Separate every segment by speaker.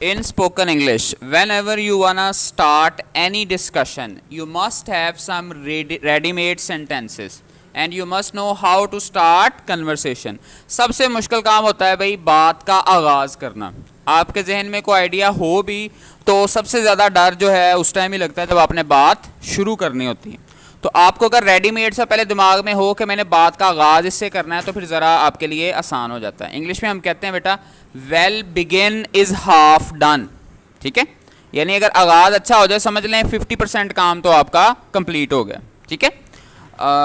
Speaker 1: In spoken English, whenever you wanna start any discussion, you must have some ready-made sentences and you must know how to start conversation. सबसे मुश्किल काम होता है भाई बात का आगाज़ करना. आपके जहन में कोई आइडिया हो भी तो सबसे ज़्यादा डर जो है उस टाइम ही लगता है जब आपने बात शुरू करनी होती है. तो आपको अगर रेडीमेड सा पहले दिमाग में हो कि मैंने बात का आगाज़ इससे करना है तो फिर ज़रा आपके लिए आसान हो जाता है. इंग्लिश में हम कहते हैं बेटा well begin is half done. ठीक है, यानी अगर आगाज़ अच्छा हो जाए समझ लें 50% काम तो आपका कंप्लीट हो गया. ठीक है,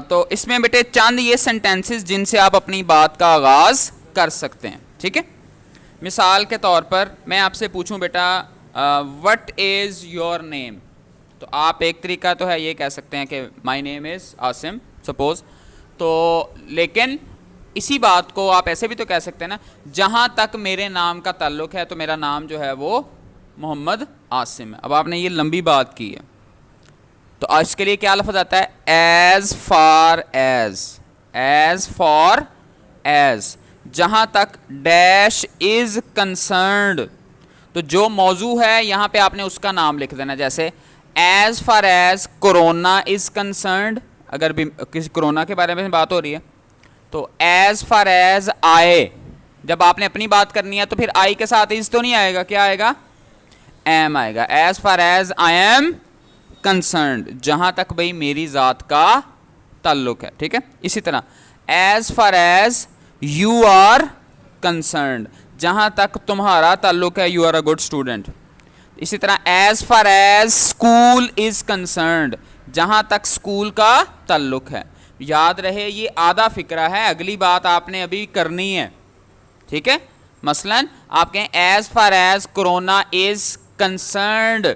Speaker 1: तो इसमें बेटे चंद ये सेंटेंसेस जिनसे आप अपनी बात का आगाज़ कर सकते हैं. ठीक है, मिसाल के तौर पर मैं आपसे पूछूं बेटा व्हाट इज़ योर नेम, तो आप एक तरीका तो है ये कह सकते हैं कि my name is Asim suppose. तो लेकिन इसी बात को आप ऐसे भी तो कह सकते हैं ना, जहाँ तक मेरे नाम का ताल्लुक़ है तो मेरा नाम जो है वो मोहम्मद आसिम है. अब आपने ये लंबी बात की है तो इसके लिए क्या लफ्ज़ आता है, एज़ फार एज़, जहाँ तक डैश इज़ कंसर्न्ड, तो जो मौजू है यहाँ पे आपने उसका नाम लिख देना. जैसे as far as corona is concerned, अगर भी किसी कोरोना के बारे में बात हो रही है तो एज़ फार एज़ आई, जब आपने अपनी बात करनी है तो फिर आई के साथ इज़ तो नहीं आएगा, क्या आएगा, एम आएगा. As far as I am concerned, जहाँ तक भाई मेरी ज़ात का ताल्लुक़ है. ठीक है, इसी तरह as far as you are concerned, जहाँ तक तुम्हारा ताल्लुक़ है, you are a good student. इसी तरह as far as school is concerned, जहाँ तक स्कूल का ताल्लुक़ है. याद रहे ये आधा फिक्रा है, अगली बात आपने अभी करनी है. ठीक है, मसलन आप कहें as far as corona is concerned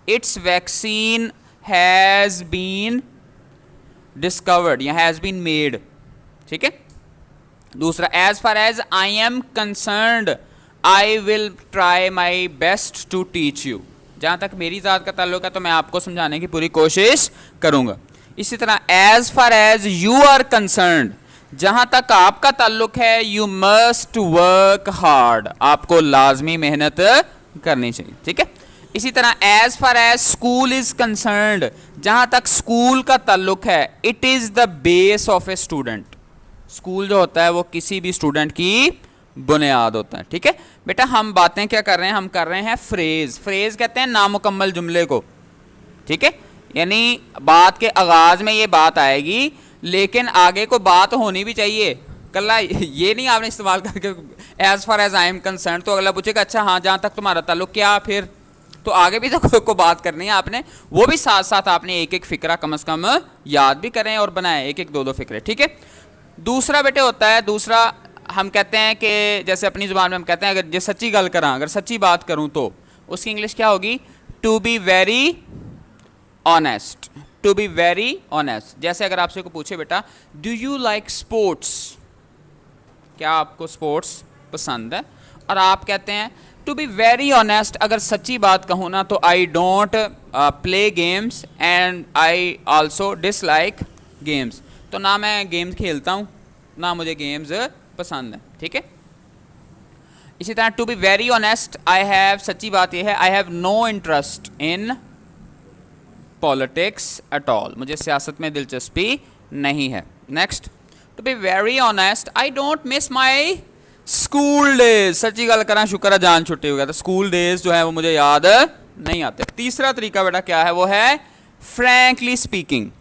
Speaker 1: it's vaccine has been discovered या हैज़ बीन मेड. ठीक है, दूसरा as far as I am concerned I will try my best to teach you, जहाँ तक मेरी ज़ात का ताल्लुक़ है तो मैं आपको समझाने की पूरी कोशिश करूँगा. इसी तरह as far as you are concerned, जहाँ तक आपका ताल्लुक़ है यू मस्ट वर्क हार्ड, आपको लाजमी मेहनत करनी चाहिए. ठीक है, इसी तरह as far as school is concerned, जहाँ तक स्कूल का ताल्लुक़ है it is the base of a student, school जो होता है वो किसी भी स्टूडेंट की बुनियाद होता है. ठीक है बेटा, हम बातें क्या कर रहे हैं, हम कर रहे हैं फ्रेज़ कहते हैं नामुकम्मल जुमले को. ठीक है, यानी बात के आगाज़ में ये बात आएगी लेकिन आगे को बात होनी भी चाहिए. कल्ला ये नहीं आपने इस्तेमाल करके as far as I am concern तो अगला पूछेगा अच्छा हाँ जहाँ तक तुम्हारा ताल्लुक़, क्या फिर तो आगे भी तो को बात करनी है आपने, वो भी साथ साथ आपने एक एक फ़िक्रा कम से कम याद भी करें और बनाएं, एक एक दो फ़िक्रे. ठीक है, दूसरा बेटे होता है, दूसरा हम कहते हैं कि जैसे अपनी ज़ुबान में हम कहते हैं अगर जो सच्ची गल करा, अगर सच्ची बात करूं तो उसकी इंग्लिश क्या होगी, to be very honest. To be very honest, जैसे अगर आपसे को पूछे बेटा डू यू लाइक स्पोर्ट्स, क्या आपको स्पोर्ट्स पसंद है, और आप कहते हैं टू बी वेरी ऑनेस्ट अगर सच्ची बात कहूँ ना तो I don't play games and I also dislike games, तो ना मैं गेम्स खेलता हूँ ना मुझे गेम्स पसंद है. ठीक है, इसी तरह to be very honest I have, सच्ची बात यह है I have no interest in politics at all, मुझे सियासत में दिलचस्पी नहीं है. Next, to be very honest I don't miss my school days, सच्ची गल करा शुक्र है जान छुट्टी हो गया, तो स्कूल डेज जो है वो मुझे याद नहीं आते. तीसरा तरीका बेटा क्या है, वो है फ्रैंकली स्पीकिंग,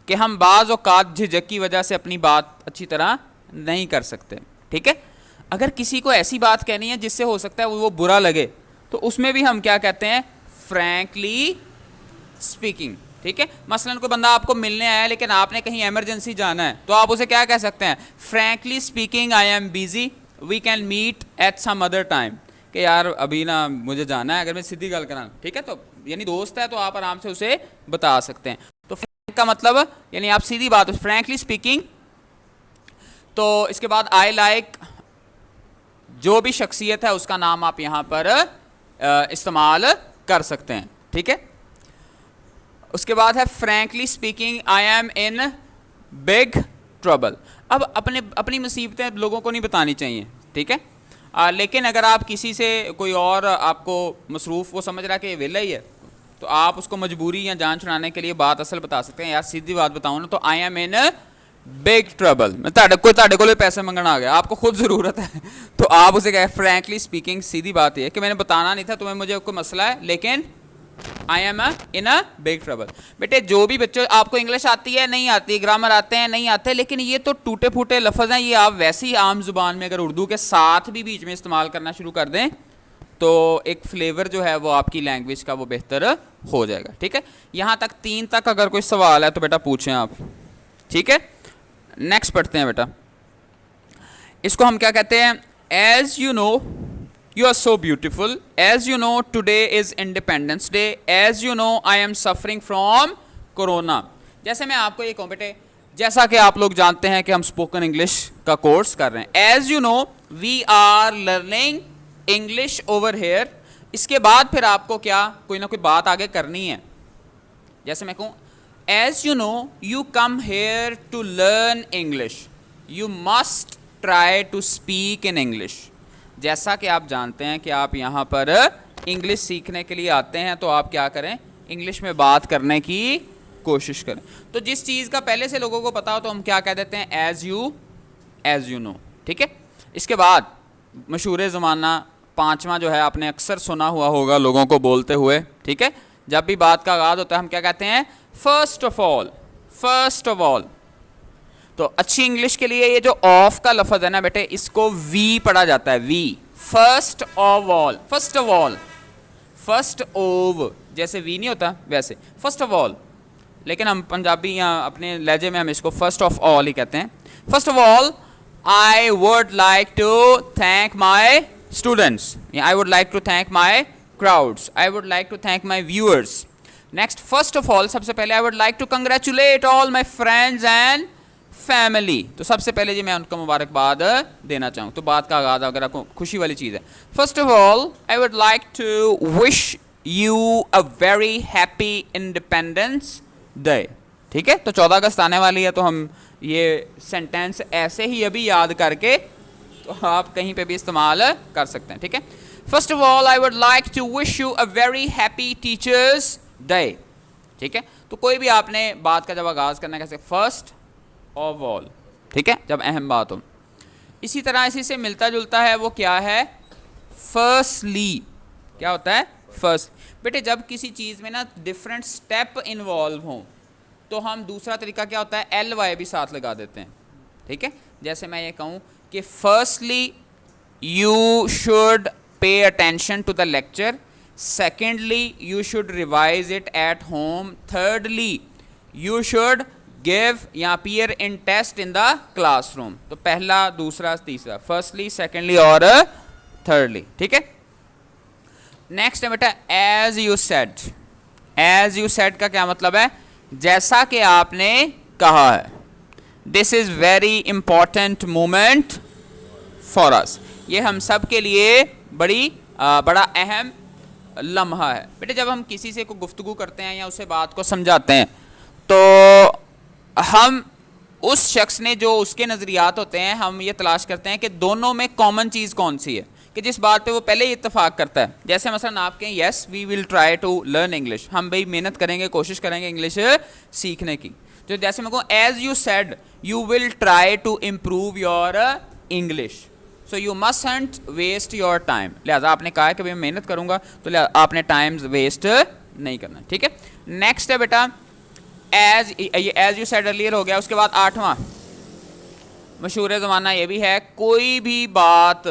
Speaker 1: कि हम बाज़ औक़ात झिझक की वजह से अपनी बात अच्छी तरह नहीं कर सकते. ठीक है, अगर किसी को ऐसी बात कहनी है जिससे हो सकता है वो बुरा लगे तो उसमें भी हम क्या कहते हैं, फ्रैंकली स्पीकिंग. ठीक है, मसलन कोई बंदा आपको मिलने आया लेकिन आपने कहीं इमरजेंसी जाना है तो आप उसे क्या कह सकते हैं, frankly speaking I am busy we can meet at some other time, कि यार अभी ना मुझे जाना है, अगर मैं सीधी गल करा. ठीक है, तो यानी दोस्त है तो आप आराम से उसे बता सकते हैं. तो फ्रैंक का मतलब यानी आप सीधी बात, फ्रैंकली स्पीकिंग. तो इसके बाद आई लाइक, जो भी शख्सियत है उसका नाम आप यहाँ पर इस्तेमाल कर सकते हैं. ठीक है, उसके बाद है frankly speaking I M in big trouble. अब अपनी मुसीबतें लोगों को नहीं बतानी चाहिए. ठीक है, लेकिन अगर आप किसी से कोई और आपको मसरूफ़ वो समझ रहा है कि ये वेला ही है, तो आप उसको मजबूरी या जान छुड़ाने के लिए बात असल बता सकते हैं। यार सीधी बात बताऊँ ना, तो I am in big trouble, मैं ताड़े को पैसे मंगना आ गया, आपको खुद ज़रूरत है तो आप उसे कहें फ्रैंकली स्पीकिंग, सीधी बात यह है कि मैंने बताना नहीं था तुम्हें, मुझे कोई मसला है, लेकिन I am in a big trouble. बेटे जो भी बच्चों आपको इंग्लिश आती है नहीं आती, ग्रामर आते हैं नहीं आते, लेकिन ये तो टूटे फूटे लफ्ज़ हैं, ये आप वैसे ही आम जुबान में अगर उर्दू के साथ भी बीच में इस्तेमाल करना शुरू कर दें तो एक फ्लेवर जो है वो आपकी लैंग्वेज का वो बेहतर हो जाएगा। ठीक है, यहाँ तक 3 तक अगर कोई सवाल है तो बेटा पूछें आप। ठीक है, नेक्स्ट पढ़ते हैं बेटा। इसको हम क्या कहते हैं? As you know you are so beautiful, as you know today is independence day, as you know I am suffering from corona। जैसे मैं आपको ये कहूँ बेटे, जैसा कि आप लोग जानते हैं कि हम स्पोकन इंग्लिश का कोर्स कर रहे हैं, as you know we are learning English over here। इसके बाद फिर आपको क्या कोई ना कोई बात आगे करनी है। जैसे मैं कहूँ as you know you come here to learn English, you must try to speak in English। जैसा कि आप जानते हैं कि आप यहाँ पर इंग्लिश सीखने के लिए आते हैं, तो आप क्या करें, इंग्लिश में बात करने की कोशिश करें। तो जिस चीज़ का पहले से लोगों को पता हो तो हम क्या कह देते हैं, एज यू नो। ठीक है, इसके बाद मशहूर ज़माना 5वां जो है आपने अक्सर सुना हुआ होगा लोगों को बोलते हुए। ठीक है, जब भी बात का आगाज़ होता है हम क्या कहते हैं, फर्स्ट ऑफ ऑल। तो अच्छी इंग्लिश के लिए ये जो ऑफ का लफ्ज़ है ना बेटे, इसको वी पढ़ा जाता है, वी, फर्स्ट ऑफ, जैसे वी नहीं होता वैसे फर्स्ट ऑफ ऑल, लेकिन हम पंजाबी या अपने लहजे में हम इसको फर्स्ट ऑफ ऑल ही कहते हैं। First of all I would like to thank my students, I would like to thank my crowds, I would like to thank my viewers. Next, first of all सबसे पहले I would like to congratulate all my friends and family. तो सबसे पहले जी मैं उनको मुबारकबाद देना चाहूँ, तो बात का आगाज़ अगर आपको खुशी वाली चीज़ है। First of all I would like to wish you a very happy Independence Day. ठीक है, तो 14 अगस्त आने वाली है, तो हम ये सेंटेंस ऐसे ही अभी याद करके तो आप कहीं पे भी इस्तेमाल कर सकते हैं। ठीक है, first of all I would like to wish you a very happy teachers day. ठीक है, तो कोई भी आपने बात का जब आगाज़ करना है कैसे, फर्स्ट ऑफ ऑल। ठीक है, जब अहम बात हो। इसी तरह इसी से मिलता जुलता है वो क्या है, फर्स्टली। क्या होता है, फर्स्ट। बेटे जब किसी चीज़ में ना डिफरेंट स्टेप इन्वॉल्व हों तो हम दूसरा तरीका क्या होता है, एल वाई भी साथ लगा देते हैं। ठीक है, जैसे मैं ये कहूँ कि firstly you should pay attention to the lecture, secondly you should revise it at home, thirdly you should give या appear in test in the classroom. तो पहला, दूसरा, तीसरा, फर्स्टली, सेकेंडली और थर्डली। ठीक है, नेक्स्ट है बेटा एज यू सेड का क्या मतलब है, जैसा कि आपने कहा है। This is very important moment for us, ये हम सब के लिए बड़ा अहम लम्हा है। बेटे जब हम किसी से को गुफ्तगू करते हैं या उसे बात को समझाते हैं तो हम उस शख्स ने जो उसके नज़रियात होते हैं, हम ये तलाश करते हैं कि दोनों में कॉमन चीज़ कौन सी है, कि जिस बात पे वो पहले ही इत्तेफाक करता है। जैसे मसलन आप कहें yes we will try to learn English, हम भाई मेहनत करेंगे, कोशिश करेंगे इंग्लिश सीखने की। तो जैसे मैं कहूँ as you said you will try to improve your English, so you mustn't waste your time. लिहाजा आपने कहा है कि भाई मैं मेहनत करूँगा, तो आपने टाइम वेस्ट नहीं करना। ठीक है, नेक्स्ट है बेटा एज यू सेड अर्लियर हो गया। उसके बाद 8वां मशहूर ज़माना ये भी है, कोई भी बात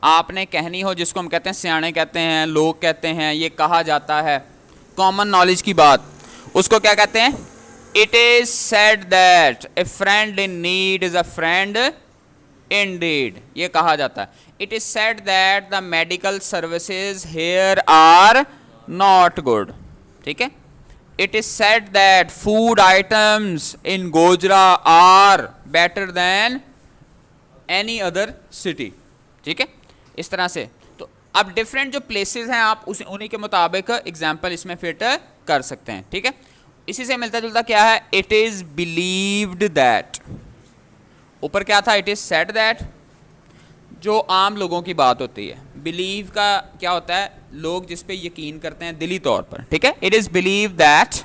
Speaker 1: आपने कहनी हो जिसको हम कहते हैं सियाने कहते हैं, लोग कहते हैं, ये कहा जाता है, कॉमन नॉलेज की बात, उसको क्या कहते हैं, it is said that a friend in need is a friend indeed, ये कहा जाता है। It is said that the medical services here are not good. ठीक है, it is said that food items in Gojra are better than any other city। ठीक है, इस तरह से। तो अब डिफरेंट जो प्लेसेस हैं आप उन्हीं के मुताबिक एग्जाम्पल इसमें फिट कर सकते हैं। ठीक है, इसी से मिलता जुलता क्या है, इट इज बिलीव्ड दैट, ऊपर क्या था, इट इज सेड दैट, जो आम लोगों की बात होती है। बिलीव का क्या होता है, लोग जिस पे यकीन करते हैं दिली तौर पर, ठीक है। It is believe that,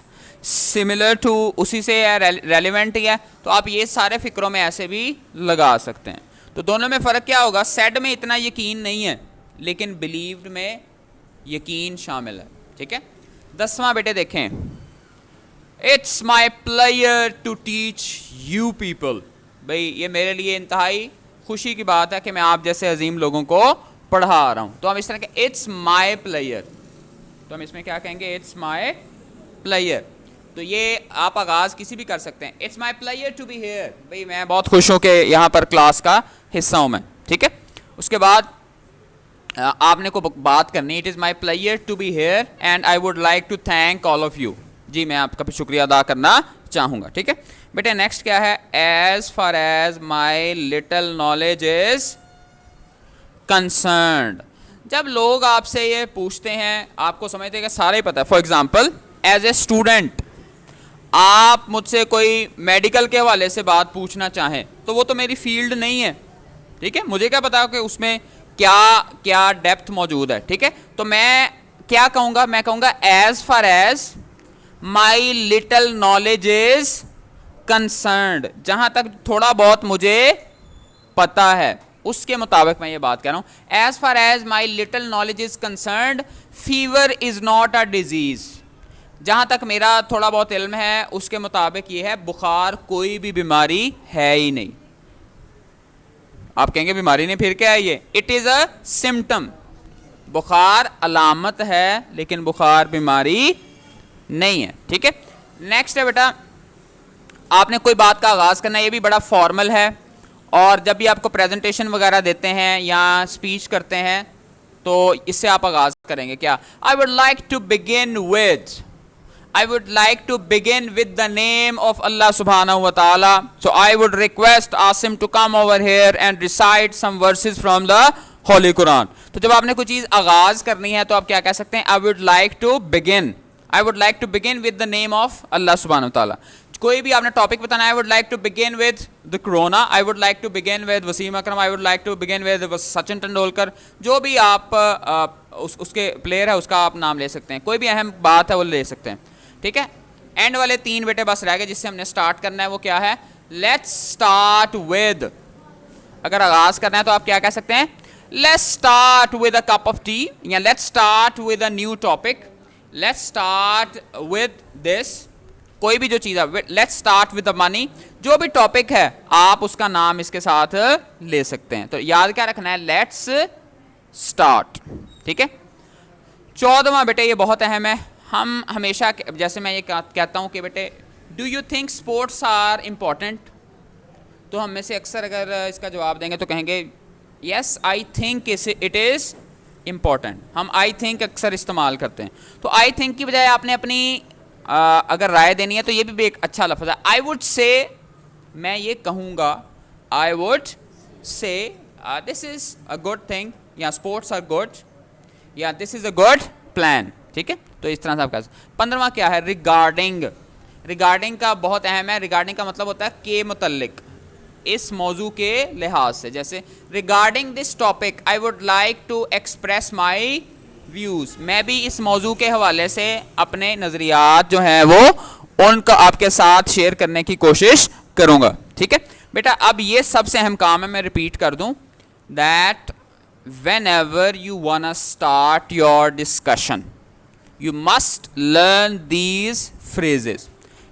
Speaker 1: similar to, उसी से रेलिवेंट ही है। तो आप ये सारे फिक्रों में ऐसे भी लगा सकते हैं। तो दोनों में फ़र्क क्या होगा, सेड में इतना यकीन नहीं है लेकिन बिलीव्ड में यकीन शामिल है, ठीक है। 10वां बेटे देखें, it's my player to teach you people. भाई ये मेरे लिए इंतहाई खुशी की बात है कि मैं आप जैसे अजीम लोगों को पढ़ा रहा हूँ। तो हम इस तरह के इट्स माई प्लेयर, तो हम इसमें क्या कहेंगे, इट्स माई प्लेयर। तो ये आप आगाज़ किसी भी कर सकते हैं, it's my player to be here, भाई मैं बहुत खुश हूँ कि यहाँ पर क्लास का हिस्सा हूँ मैं, ठीक है। उसके बाद आपने को बात करनी, it is my player to be here and I would like to thank all of you. जी मैं आपका भी शुक्रिया अदा करना चाहूँगा, ठीक है। बेटे नेक्स्ट क्या है, as far as my little knowledge is concerned. जब लोग आपसे ये पूछते हैं, आपको समझते हैं कि सारा ही पता है। For example, as a student आप मुझसे कोई मेडिकल के हवाले से बात पूछना चाहें तो वो तो मेरी फील्ड नहीं है, ठीक है। मुझे क्या पता कि उसमें क्या क्या डेप्थ मौजूद है, ठीक है। तो मैं क्या कहूँगा, मैं कहूँगा as far as my little knowledge is concerned, जहाँ तक थोड़ा बहुत मुझे पता है उसके मुताबिक मैं ये बात कह रहा हूँ। As far as my little knowledge is concerned, fever is not a disease, जहाँ तक मेरा थोड़ा बहुत इल्म है उसके मुताबिक ये है, बुखार कोई भी बीमारी है ही नहीं। आप कहेंगे बीमारी नहीं, फिर क्या है ये, इट इज़ अ सिम्टम, बुखार अलामत है लेकिन बुखार बीमारी नहीं है, ठीक है। नेक्स्ट है बेटा, आपने कोई बात का आगाज़ करना है, ये भी बड़ा फॉर्मल है। और जब भी आपको प्रेजेंटेशन वगैरह देते हैं या स्पीच करते हैं तो इससे आप आगाज़ करेंगे क्या, I would like to begin with, I would like to begin with the name of Allah subhanahu wa ta'ala. So I would request Asim to come over here and recite some verses from the Holy Quran. तो जब आपने कोई चीज़ आगाज़ करनी है तो आप क्या कह सकते हैं, I would like to begin. I would like to begin with the name of Allah subhanahu wa ta'ala. कोई भी आपने टॉपिक बताना, I would like to begin with the corona. I would like to begin with Wasim Akram. I would like to begin with Sachin Tendulkar. जो भी आप उसके player है उसका आप नाम ले सकते हैं, कोई भी अहम बात है वो ले सकते हैं, ठीक है। एंड वाले 3 बेटे बस रह गए जिससे हमने स्टार्ट करना है, वो क्या है, लेट्स स्टार्ट विद। अगर आगाज करना है तो आप क्या कह सकते हैं, let's start with a cup of tea, या let's start with a new topic, let's start with this, कोई भी जो चीज़ है, let's start with the money, जो भी टॉपिक है आप उसका नाम इसके साथ ले सकते हैं। तो याद क्या रखना है, लेट्स स्टार्ट, ठीक है। 14वां बेटे ये बहुत अहम है। हम हमेशा जैसे मैं ये कहता हूँ कि बेटे do you think sports are important, तो हम में से अक्सर अगर इसका जवाब देंगे तो कहेंगे yes I think it is important. हम आई थिंक अक्सर इस्तेमाल करते हैं, तो आई थिंक की बजाय आपने अपनी अगर राय देनी है तो ये भी एक अच्छा लफ्ज़ है। आई वुड से, मैं ये कहूँगा, I would say this is a good thing, या स्पोर्ट्स आर गुड, या this is a good plan, ठीक है। तो इस तरह से आप कह सकते। 15वां क्या है, रिगार्डिंग। रिगार्डिंग का बहुत अहम है। रिगार्डिंग का मतलब होता है के मुतल्लिक, इस मौजू के लिहाज से। जैसे regarding this topic I would like to express my views, मैं भी इस मौजू के हवाले से अपने नज़रियात जो हैं वो उनका आपके साथ शेयर करने की कोशिश करूँगा, ठीक है बेटा। अब ये सबसे अहम काम है, मैं रिपीट कर दूँ, that whenever you wanna start your discussion you must learn these phrases।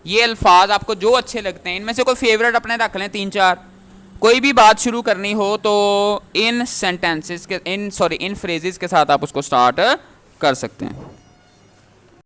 Speaker 1: ये अल्फाज आपको जो अच्छे लगते हैं इनमें से कोई फेवरेट अपने रख लें 3-4। कोई भी बात शुरू करनी हो तो इन सेंटेंसेस के इन फ्रेजेस के साथ आप उसको स्टार्ट कर सकते हैं।